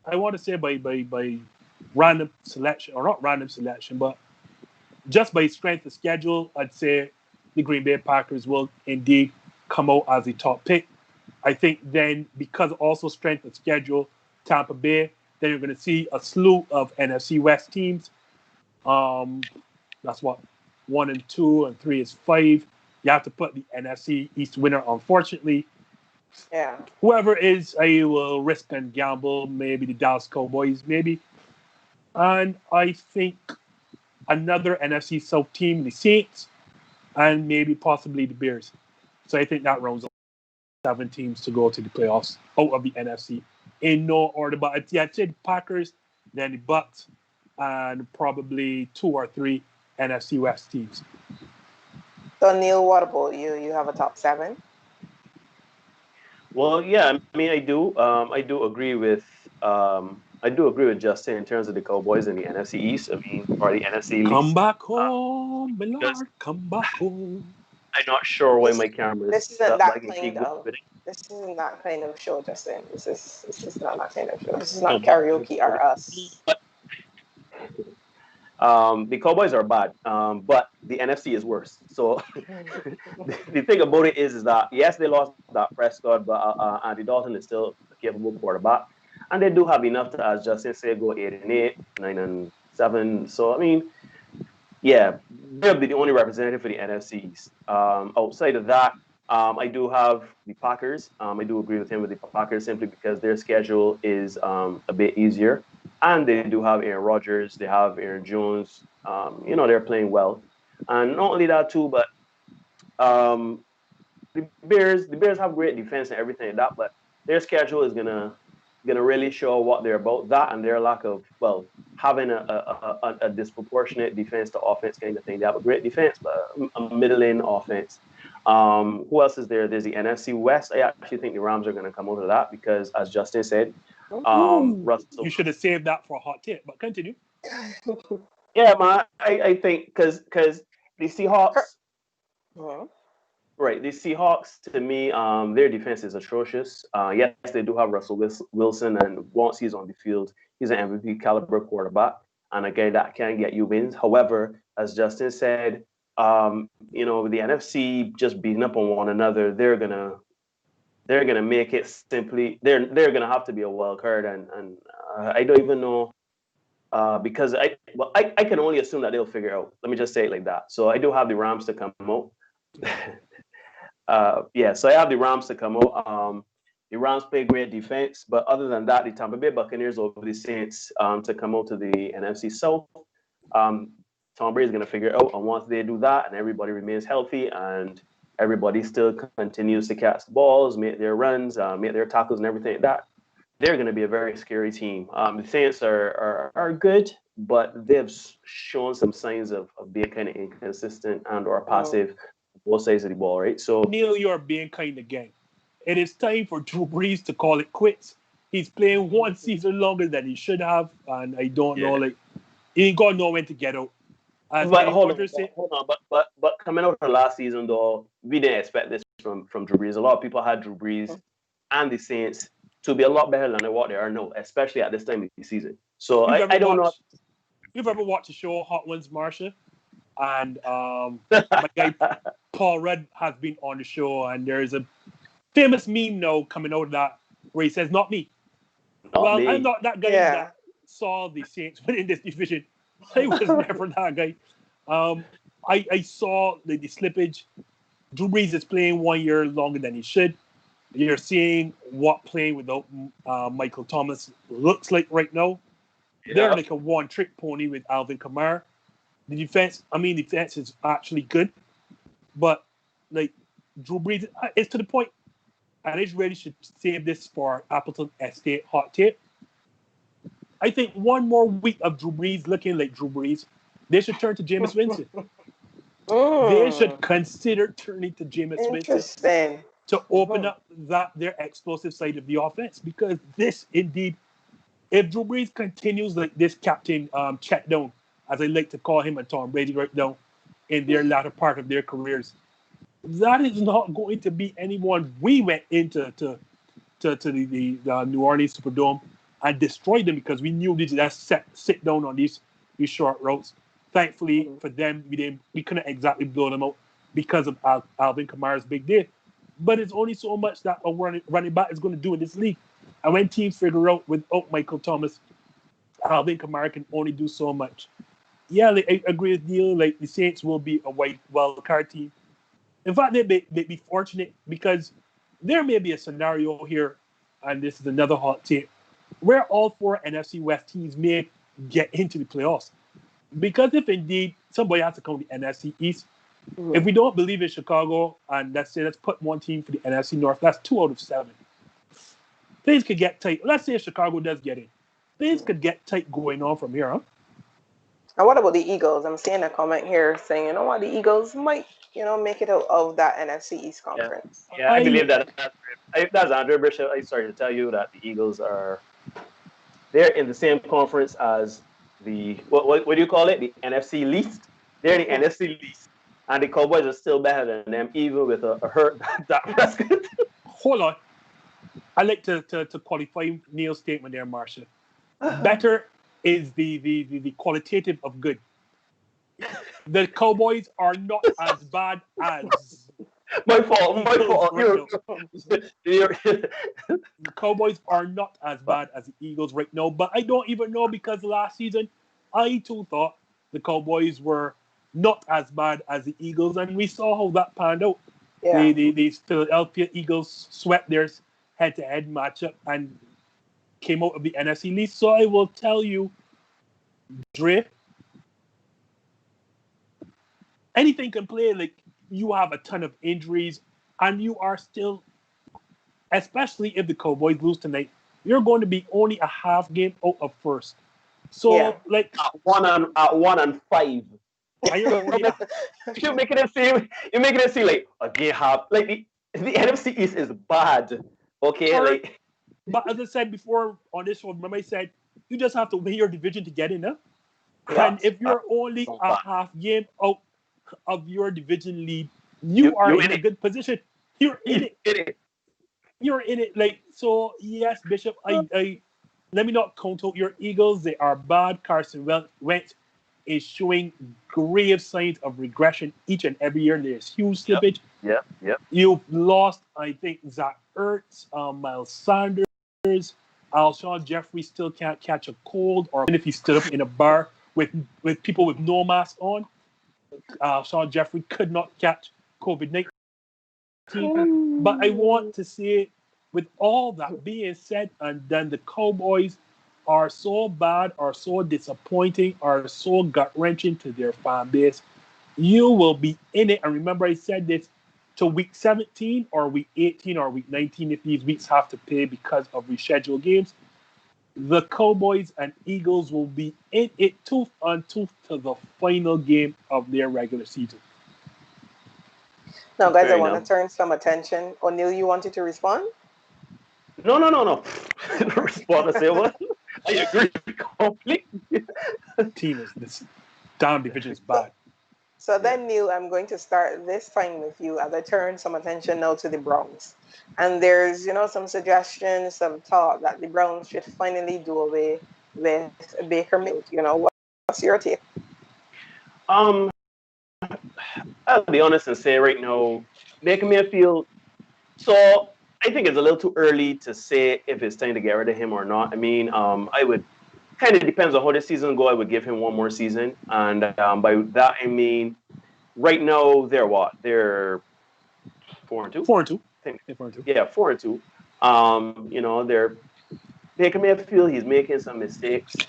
I want to say by random selection, or not random selection, but just by strength of schedule, I'd say the Green Bay Packers will indeed come out as a top pick. I think then, because also strength of schedule, Tampa Bay, then you're going to see a slew of NFC West teams. That's what 1 and 2 and 3 is 5. You have to put the NFC East winner. Unfortunately, Yeah. whoever is, I will risk and gamble. Maybe the Dallas Cowboys, maybe. And I think another NFC South team, the Saints, and maybe possibly the Bears. So I think that rounds up 7 teams to go to the playoffs out of the NFC in no order. But I'd say the Packers, then the Bucks, and probably 2 or 3 NFC West teams. So Neil, what about you? You have a top 7? Well, yeah, I mean, I do agree with Justin in terms of the Cowboys and the NFC East. I mean, or the NFC East. Come back home, my lord. Come back home. I'm not sure why my camera This is isn't that lagging. kind of. This isn't that kind of show, Justin. This is not that kind of show. This is not karaoke or us. The Cowboys are bad, but the NFC is worse. So the thing about it is that yes, they lost that Prescott, but Andy Dalton is still a capable quarterback, and they do have enough to, as Justin said, go 8-8, 9-7. So I mean, yeah, they'll be the only representative for the NFC East. Outside of that, I do have the Packers. I do agree with him with the Packers simply because their schedule is a bit easier. And they do have Aaron Rodgers. They have Aaron Jones. They're playing well. And not only that, too, but the Bears have great defense and everything like that, but their schedule is gonna really show what they're about. That and their lack of, having a disproportionate defense to offense kind of thing. They have a great defense, but a middling offense. Who else is there? There's the NFC West. I actually think the Rams are going to come out of that because, as Justin said, Russell. You should have saved that for a hot tip, but continue. Yeah, man. I think because the Seahawks, right? The Seahawks, to me, their defense is atrocious. Yes, they do have Russell Wilson, and once he's on the field, he's an MVP caliber quarterback and a guy that can get you wins. However, as Justin said, with the NFC just beating up on one another, they're gonna make it simply. They're gonna have to be a wild card, and I don't even know because I can only assume that they'll figure out. Let me just say it like that. So I do have the Rams to come out. So I have the Rams to come out. The Rams play great defense, but other than that, the Tampa Bay Buccaneers over the Saints to come out to the NFC South. Tom Brady is going to figure it out, and once they do that, and everybody remains healthy, and everybody still continues to catch the balls, make their runs, make their tackles, and everything like that, they're going to be a very scary team. The Saints are good, but they've shown some signs of being kind of inconsistent and/or passive on both sides of the ball, right? So Neil, you're being kind again. It is time for Drew Brees to call it quits. He's playing 1 season longer than he should have, and I don't know, he ain't got no when to get out. But hold on. But coming out of last season, though, we didn't expect this from Drew Brees. A lot of people had Drew Brees and the Saints to be a lot better than what they are now, especially at this time of the season. So I don't know. You've ever watched the show Hot Ones, Marsha? And my guy Paul Rudd has been on the show, and there is a famous meme now coming out of that where he says, "Not me." Not me. I'm not that guy that saw the Saints win in this division I was never that guy. I saw the slippage. Drew Brees is playing 1 year longer than he should. You're seeing what playing without Michael Thomas looks like right now. They're like a one-trick pony with Alvin Kamara. The defense is actually good, but like Drew Brees, it's to the point, and I really should save this for Appleton Estate hot take. I think one more week of Drew Brees looking like Drew Brees, they should turn to Jameis Winston. They should consider turning to Jameis Winston to open up their explosive side of the offense, because this indeed, if Drew Brees continues like this captain check down, as I like to call him and Tom Brady right now, in their latter part of their careers, that is not going to be anyone. We went into the New Orleans Superdome and destroyed them because we knew they just sit down on these short routes. Thankfully for them, we couldn't exactly blow them out because of Alvin Kamara's big day. But it's only so much that a running back is going to do in this league. And when teams figure out without Michael Thomas, Alvin Kamara can only do so much. Yeah, like, I agree with Neil. Like, the Saints will be a wild card team. In fact, they'd be fortunate, because there may be a scenario here, and this is another hot take, where all 4 NFC West teams may get into the playoffs. Because if indeed somebody has to come to the NFC East, if we don't believe in Chicago, and let's put one team for the NFC North, that's 2 out of 7. Things could get tight. Let's say if Chicago does get in. Things could get tight going on from here, huh? And what about the Eagles? I'm seeing a comment here saying, you know what, the Eagles might, make it out of that NFC East conference. Yeah, I believe that's Andre Bishop. I started to tell you that the Eagles they're in the same conference as the, what do you call it? The NFC least. They're the NFC least. And the Cowboys are still better than them, even with a hurt Dak Prescott. Hold on. I like to qualify Neil's statement there, Marsha. Better is the qualitative of good. The Cowboys are not as bad as... My fault. The Cowboys are not as bad as the Eagles right now, but I don't even know, because last season, I too thought the Cowboys were not as bad as the Eagles, and we saw how that panned out. Yeah. The Philadelphia Eagles swept their head-to-head matchup and came out of the NFC least. So I will tell you, Dre, anything can play. Like, you have a ton of injuries, and you are still, especially if the Cowboys lose tonight, you're going to be only a half game out of first. So, like, at 1-5. You're making it seem like a game half. Like the NFC East is bad. Okay, but as I said before on this one, remember I said you just have to win your division to get in, huh? Yeah. And if you're only a half game out of your division lead, you are in a good position. You're in it. You're in it. Like, so, yes, Bishop, I let me not count out your Eagles. They are bad. Carson Wentz is showing grave signs of regression each and every year. There's huge slippage. Yep. You've lost, I think, Zach Ertz, Miles Sanders, Alshon Jeffrey still can't catch a cold, or if he stood up in a bar with people with no mask on, Alshon Jeffrey could not catch COVID-19. But I want to say, with all that being said and done, the Cowboys are so bad, are so disappointing, are so gut-wrenching to their fan base. You will be in it. And remember, I said this, to week 17 or week 18 or week 19, if these weeks have to pay because of rescheduled games, the Cowboys and Eagles will be in it tooth and tooth to the final game of their regular season. Now, guys, I want to turn some attention. O'Neill, you wanted to respond? No. Respond to say what? I agree completely. Team is this damn division is bad. So then, Neil, I'm going to start this time with you as I turn some attention now to the Browns. And there's, some suggestions, some talk that the Browns should finally do away with Baker Mayfield. What's your take? I'll be honest and say right now, Baker Mayfield. So I think it's a little too early to say if it's time to get rid of him or not. I mean, I would kind of depends on how the season go. I would give him one more season, and by that I mean right now they're what? They're 4-2. 4-2. I think. Yeah, 4-2. Yeah, 4-2. They're Baker Mayfield. He's making some mistakes. His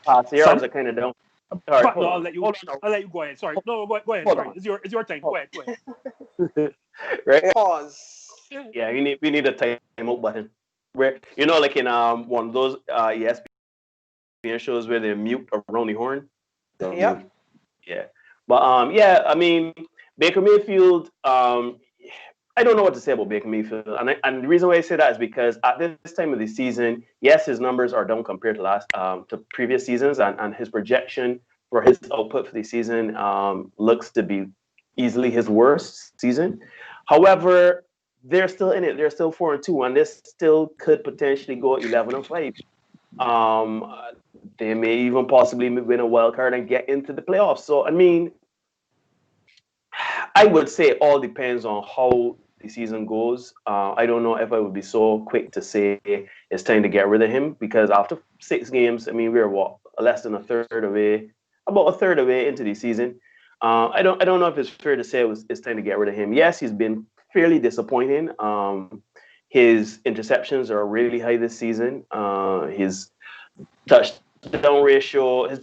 pass yards are kind of down. All right, hold No, on. I'll let you go ahead. Sorry. No, go ahead. Hold Sorry. on. It's your time. Go ahead. Right? Pause. Yeah, we need a timeout button. Where like in one of those ESPN shows where they mute around the horn. Yep. Yeah. But yeah, I mean Baker Mayfield, I don't know what to say about Baker Mayfield. And the reason why I say that is because at this time of the season, yes, his numbers are down compared to previous seasons, and his projection for his output for the season looks to be easily his worst season. However, they're still in it. They're still 4-2, and this still could potentially go 11-5. They may even possibly win a wild card and get into the playoffs. So, I mean, I would say it all depends on how the season goes. I don't know if I would be so quick to say it's time to get rid of him, because after 6 games, I mean, we're less than about a third away into the season. I don't know if it's fair to say it's time to get rid of him. Yes, he's been fairly disappointing. His interceptions are really high this season. His touchdown ratio, his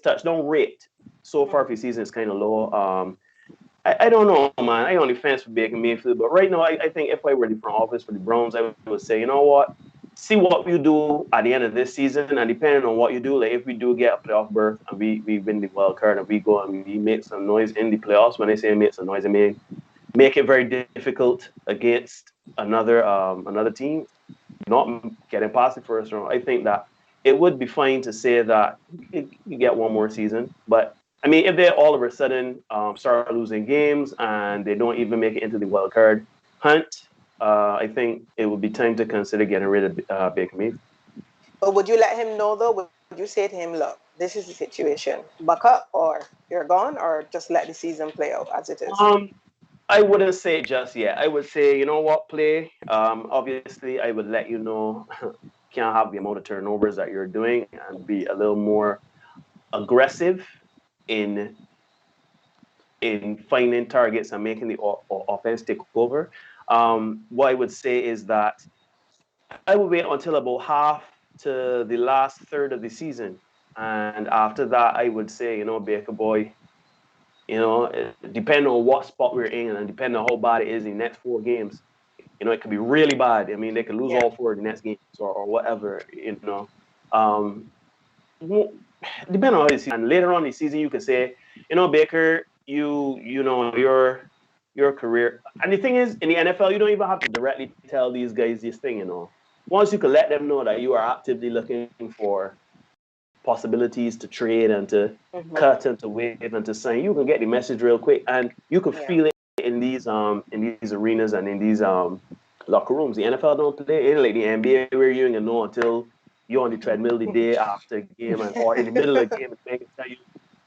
touchdown rate so far for the season is kind of low. I don't know, man. I only fans for Baker Mayfield, but right now I think if I were the front office for the Browns, I would say, you know what? See what you do at the end of this season, and depending on what you do, like if we do get a playoff berth and we win the wild card and we go and we make some noise in the playoffs. When I say make some noise, I mean make it very difficult against another team, not getting past the first round. I think that it would be fine to say that you get one more season, but I mean, if they all of a sudden start losing games and they don't even make it into the wild card hunt, I think it would be time to consider getting rid of Baker Mayfield. But would you let him know, though? Would you say to him, look, this is the situation. Buck up, or you're gone, or just let the season play out as it is? I wouldn't say it just yet. I would say, you know what, play. Obviously, I would let you know, can't have the amount of turnovers that you're doing, and be a little more aggressive in finding targets and making the offense take over. What I would say is that I would wait until about half to the last third of the season, and after that, I would say, Baker boy, depending on what spot we're in and depending on how bad it is in the next 4 games, it could be really bad. I mean, they could lose all 4 of the next games or whatever, depending on how the season. And later on in the season, you could say, Baker, your career. And the thing is, in the NFL, you don't even have to directly tell these guys this thing, Once you can let them know that you are actively looking for possibilities to trade and to cut and to waive and to sign, you can get the message real quick, and you can feel it in these arenas and in these locker rooms. The NFL don't play it like the NBA, where you ain't gonna know until you're on the treadmill the day after the game or in the middle of the game, and they can tell you,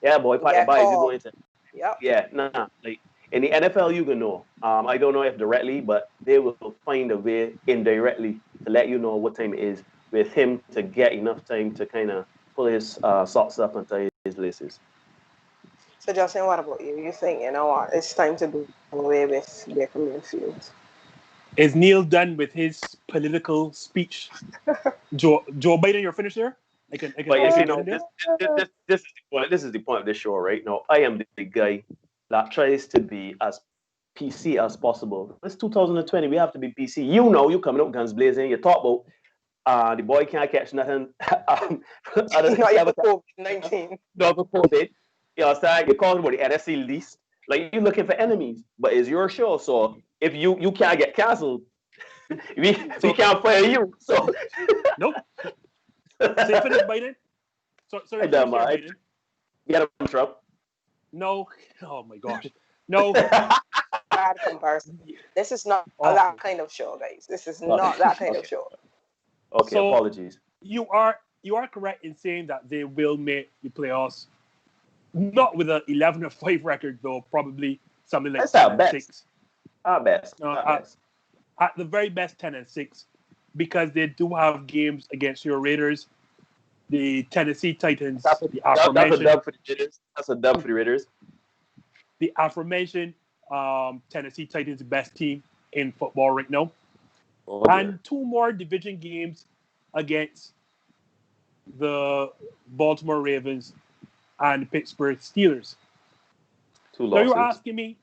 yeah, boy, pack your bag, you're going to. Yep. Yeah, nah. Like in the NFL, you can know. I don't know if directly, but they will find a way indirectly to let you know what time it is, with him to get enough time to kind of pull his socks up and tie his laces. So, Justin, what about you? You think, what, it's time to do away with Baker Mayfield? Is Neil done with his political speech? Joe Biden, you're finished there? I can but you see, this is the point of this show, right? Now, I am the guy that tries to be as PC as possible. It's 2020. We have to be PC. You coming up guns blazing. You talk about the boy can't catch nothing. Not even COVID-19. No, COVID. You understand? You're calling about the NFC least. Like, you're looking for enemies, but it's your show. So if you can't get canceled, we can't fire you. So nope. Say finish, Biden. Sorry, Biden. Get him, Trump. No. Oh my gosh. No. Bad comparison. This is not that kind of show, guys. This is not that kind of show. Okay, so apologies. You are correct in saying that they will make the playoffs. Not with an 11-5 record, though. Probably something like 10-6. Our best. At the very best, 10-6, because they do have games against your Raiders, the Tennessee Titans, That's a the dub aforementioned, for the Raiders. That's a dub for the Raiders. the aforementioned Tennessee Titans, best team in football right now, Oh, dear. and 2 more division games against the Baltimore Ravens and the Pittsburgh Steelers. 2 Now losses. you're asking me,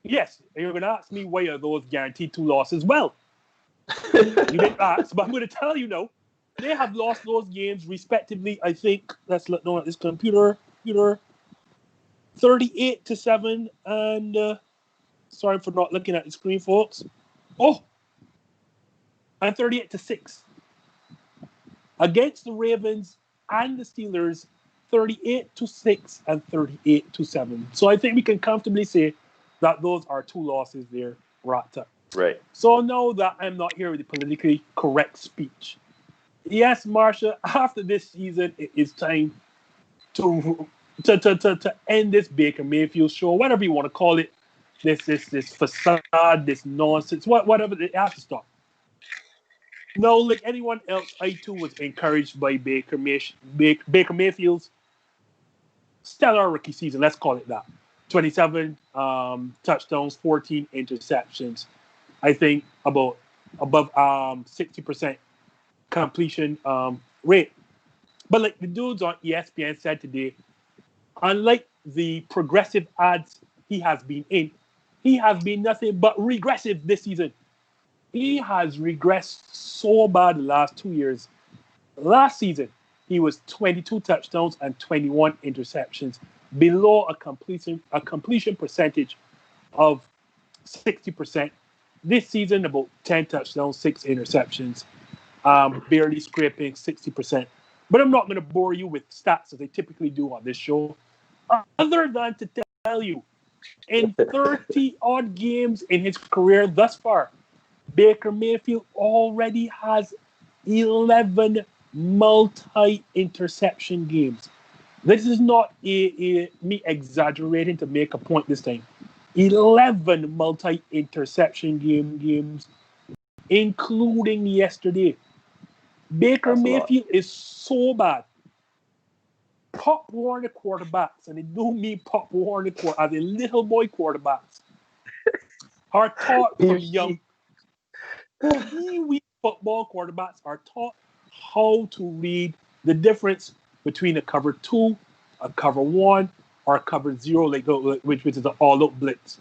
yes, you're going to ask me why are those guaranteed 2 losses? Well, you didn't ask, but I'm going to tell you now. They have lost those games respectively. I think let's look at this computer 38-7 and sorry for not looking at the screen, folks. Oh, and 38-6 against the Ravens and the Steelers. 38-6 and 38-7. So I think we can comfortably say that those are 2 losses there, Rata. Right. So now that I'm not here with the politically correct speech. Yes, Marsha, after this season, it is time to end this Baker Mayfield show, whatever you want to call it. This facade, this nonsense, whatever, it has to stop. No, like anyone else, I too was encouraged by Baker Mayfield's stellar rookie season, let's call it that. 27 touchdowns, 14 interceptions. I think above 60% completion rate. But like the dudes on ESPN said today, unlike the progressive ads he has been in, he has been nothing but regressive this season. He has regressed so bad the last 2 years. Last season, he was 22 touchdowns and 21 interceptions, below a completion percentage of 60%. This season, about 10 touchdowns, 6 interceptions, barely scraping 60%. But I'm not going to bore you with stats as I typically do on this show, other than to tell you, in 30-odd games in his career thus far, Baker Mayfield already has 11 multi-interception games. This is not me exaggerating to make a point this time. 11 multi-interception games, including yesterday. Baker Mayfield is so bad. Pop Warner quarterbacks, and I don't mean Pop Warner as a little boy quarterbacks, are taught from young. Pee-wee football quarterbacks are taught how to read the difference between a cover 2, a cover 1, or a cover 0, which is an all-out blitz.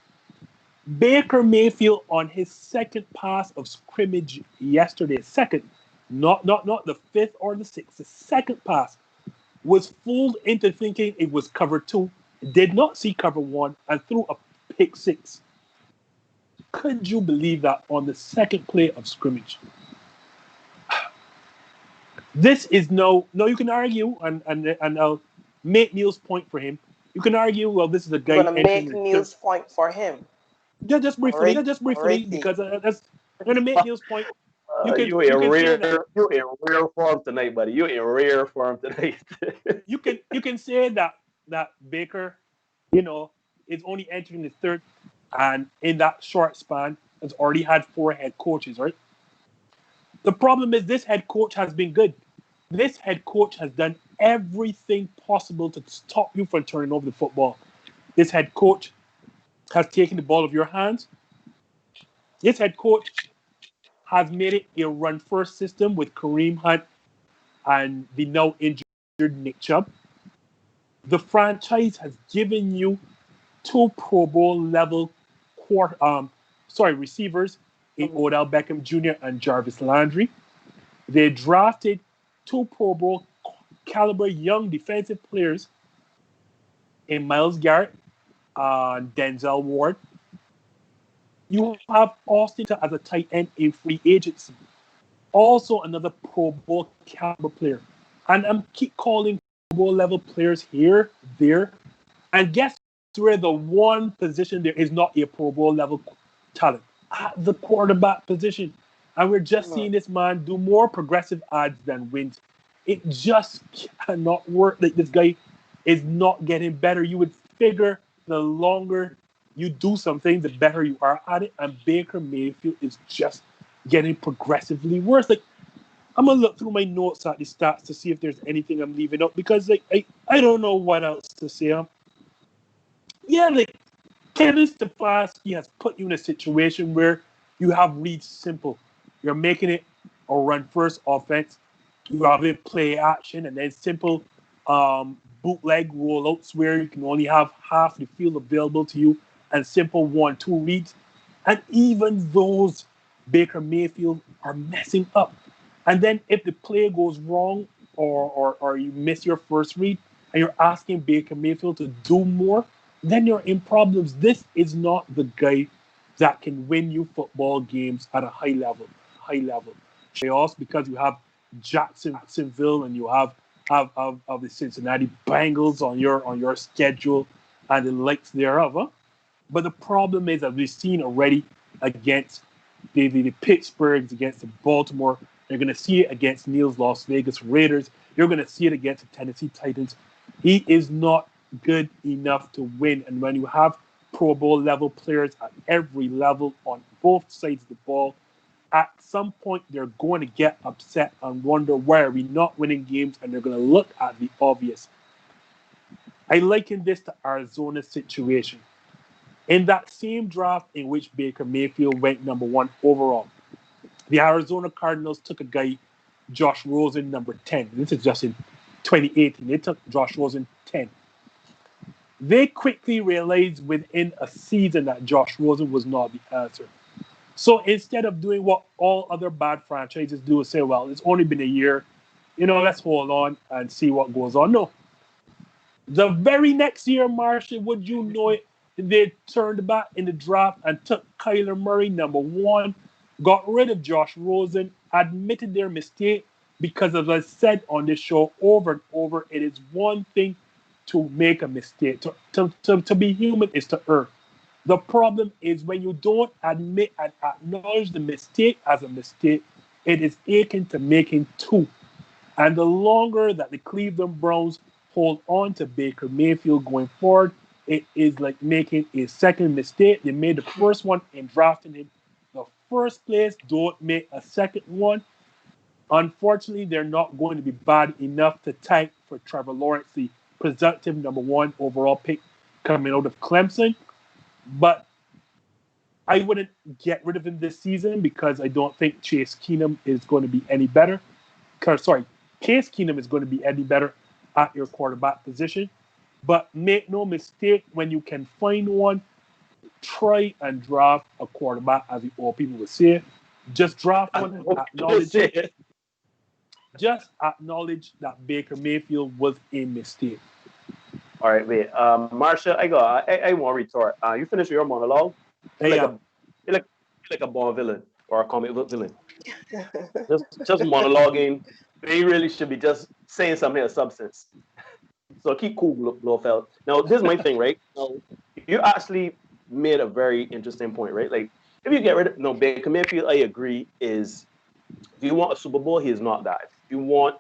Baker Mayfield on his second pass of scrimmage yesterday, second, not the 5th or the 6th, the second pass, was fooled into thinking it was cover 2, did not see cover 1, and threw a pick 6. Could you believe that on the second play of scrimmage? This is no, you can argue, and I'll make Neil's point for him. You can argue, well, this is a guy. I'm going to make Neil's point for him. Yeah, just briefly, because I'm going to make Neil's point. You in rare form tonight, buddy. You in rare form tonight. you can say that Baker, is only entering his 3rd, and in that short span has already had 4 head coaches, right? The problem is this head coach has been good. This head coach has done everything possible to stop you from turning over the football. This head coach has taken the ball out of your hands. This head coach has made it a run-first system with Kareem Hunt and the now injured Nick Chubb. The franchise has given you 2 Pro Bowl level receivers in Odell Beckham Jr. and Jarvis Landry. They drafted 2 Pro Bowl caliber young defensive players in Myles Garrett and Denzel Ward. You have Austin as a tight end in free agency. Also another Pro Bowl caliber player. And I'm keep calling Pro Bowl level players here, there. And guess where the one position there is not a Pro Bowl level talent? At the quarterback position. And we're just seeing this man do more progressive ads than wins. It just cannot work. Like, this guy is not getting better. You would figure the longer you do something, the better you are at it. And Baker Mayfield is just getting progressively worse. Like, I'm gonna look through my notes at the stats to see if there's anything I'm leaving out because like I don't know what else to say. Yeah, like Kevin Stefanski has put you in a situation where you have read simple. You're making it a run first offense. You have it play action and then simple bootleg rollouts where you can only have half the field available to you and simple 1-2 reads. And even those Baker Mayfield are messing up. And then if the play goes wrong or you miss your first read and you're asking Baker Mayfield to do more, then you're in problems. This is not the guy that can win you football games at a high level. Playoffs because you have Jacksonville and you have the Cincinnati Bengals on your schedule and the likes thereof. Huh? But the problem is that we've seen already against the Pittsburghs, against the Baltimore. You're going to see it against Neil's Las Vegas Raiders. You're going to see it against the Tennessee Titans. He is not good enough to win. And when you have Pro Bowl level players at every level on both sides of the ball, at some point they're going to get upset and wonder why are we not winning games, and they're going to look at the obvious. I liken this to Arizona's situation. In that same draft in which Baker Mayfield went number 1 overall, the Arizona Cardinals took a guy, Josh Rosen, number 10. This is just in 2018. They took Josh Rosen 10. They quickly realized within a season that Josh Rosen was not the answer. So instead of doing what all other bad franchises do and say, well, it's only been a year, let's hold on and see what goes on. No. The very next year, Marshall, would you know it, they turned back in the draft and took Kyler Murray, number 1, got rid of Josh Rosen, admitted their mistake because, as I said on this show over and over, it is one thing to make a mistake. To be human is to err. The problem is when you don't admit and acknowledge the mistake as a mistake, it is akin to making 2. And the longer that the Cleveland Browns hold on to Baker Mayfield going forward, it is like making a second mistake. They made the first one in drafting him the first place. Don't make a second one. Unfortunately, they're not going to be bad enough to tank for Trevor Lawrence, the presumptive number 1 overall pick coming out of Clemson. But I wouldn't get rid of him this season because I don't think Case Keenum is going to be any better. Case Keenum is going to be any better at your quarterback position. But make no mistake, when you can find one, try and draft a quarterback, as the old people would say. Just draft one and acknowledge it. Just acknowledge that Baker Mayfield was a mistake. All right, wait. Marsha, I want to retort. You finished your monologue? You're like a Bond villain or a comic book villain. just monologuing. They really should be just saying something of substance. So keep cool, Blofeld. Now, this is my thing, right? Now, you actually made a very interesting point, right? Like, if you get rid of Baker Mayfield, I agree, if you want a Super Bowl, he is not that. If you want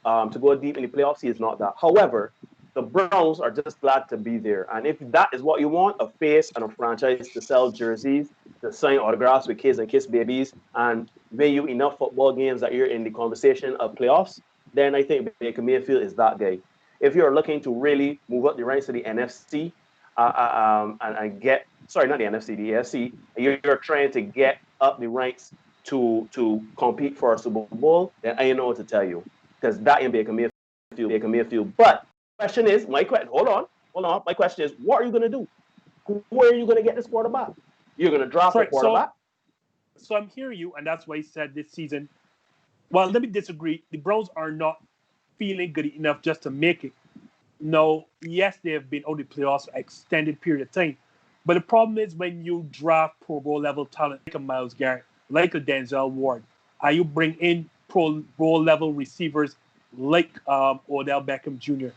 to go deep in the playoffs, he is not that. However, the Browns are just glad to be there. And if that is what you want, a face and a franchise to sell jerseys, to sign autographs with kids and kiss babies, and win you enough football games that you're in the conversation of playoffs, then I think Baker Mayfield is that guy. If you're looking to really move up the ranks to the NFC and get, sorry, not the NFC, the AFC, you're trying to get up the ranks to compete for a Super Bowl, then I know what to tell you. Because that ain't Baker Mayfield. But question is, hold on. My question is, what are you going to do? Where are you going to get this quarterback? You're going to draft a quarterback? So I'm hearing you, and that's why I said this season. Well, let me disagree. The Browns are not feeling good enough just to make it. No, yes, they have been out of the playoffs for an extended period of time. But the problem is when you draft Pro Bowl level talent like a Myles Garrett, like a Denzel Ward, and you bring in Pro Bowl level receivers like Odell Beckham Jr.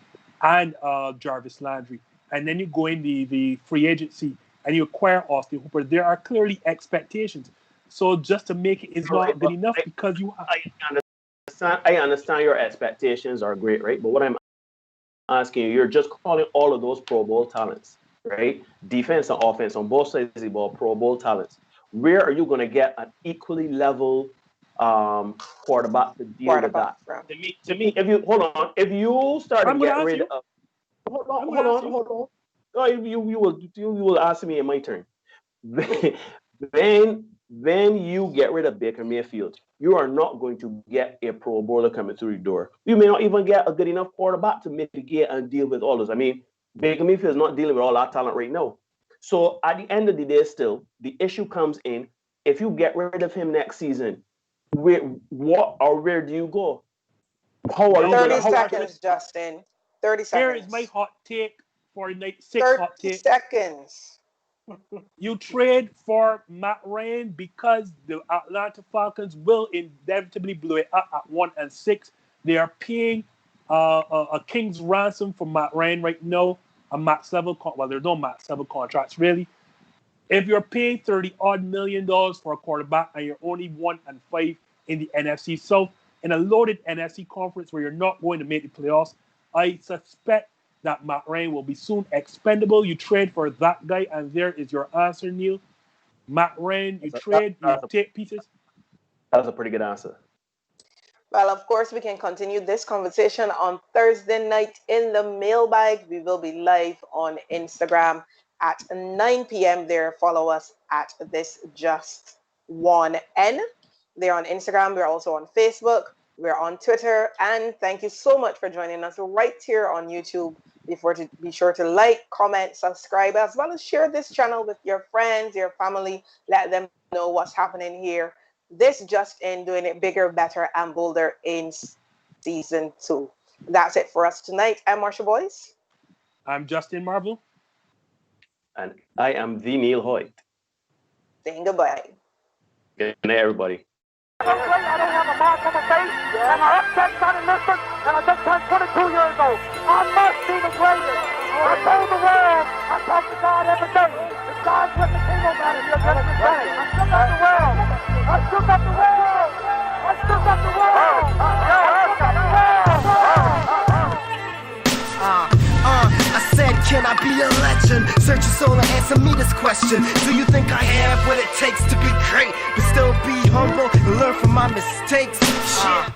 and Jarvis Landry, and then you go in the free agency and you acquire Austin Hooper, there are clearly expectations. So just to make it is not good enough because you have... I understand your expectations are great, right? But what I'm asking you, you're just calling all of those Pro Bowl talents, right? Defense and offense on both sides of the ball, Pro Bowl talents. Where are you going to get an equally level quarterback to deal with that. From. To me, if you start to get rid of, hold on. No, you will ask me in my turn. When you get rid of Baker Mayfield, you are not going to get a Pro Bowler coming through your door. You may not even get a good enough quarterback to mitigate and deal with all those. I mean, Baker Mayfield is not dealing with all that talent right now. So at the end of the day, still, the issue comes in, if you get rid of him next season, where do you go? How are you 30 seconds, Justin. 30 seconds. Here is my hot take for night 6 hot take. 30 seconds. You trade for Matt Ryan because the Atlanta Falcons will inevitably blow it up at 1-6. They are paying a king's ransom for Matt Ryan right now. A max level, there's no max level contracts really. If you're paying $30-odd million for a quarterback and you're only 1-5 in the NFC South, in a loaded NFC conference where you're not going to make the playoffs, I suspect that Matt Ryan will be soon expendable. You trade for that guy, and there is your answer, Neil. Matt Ryan, you take pieces. That was a pretty good answer. Well, of course, we can continue this conversation on Thursday night in the mailbag. We will be live on Instagram at 9 p.m. there. Follow us at ThisJust1N. They're on Instagram. We're also on Facebook. We're on Twitter. And thank you so much for joining us right here on YouTube. Be sure to like, comment, subscribe, as well as share this channel with your friends, your family. Let them know what's happening here. This just in, doing it bigger, better, and bolder in season 2. That's it for us tonight. I'm Marsha Boyce. I'm Justin Marvel. And I am the Neil Hoyt. Saying goodbye. Good night, everybody. I don't have a mark on my face, and I upset Sonny Liston, and I just turned 22 years old. I must be the greatest. I told the world, I talk to God every day. The God's with the king about it. You're just the same. I shook up the world. I shook up the world. I shook up the world. I shook up the world. I said, can I be a legend? Search your soul and answer me this question. Do you think I have what it takes to be great, but still be humble and learn from my mistakes? Shit.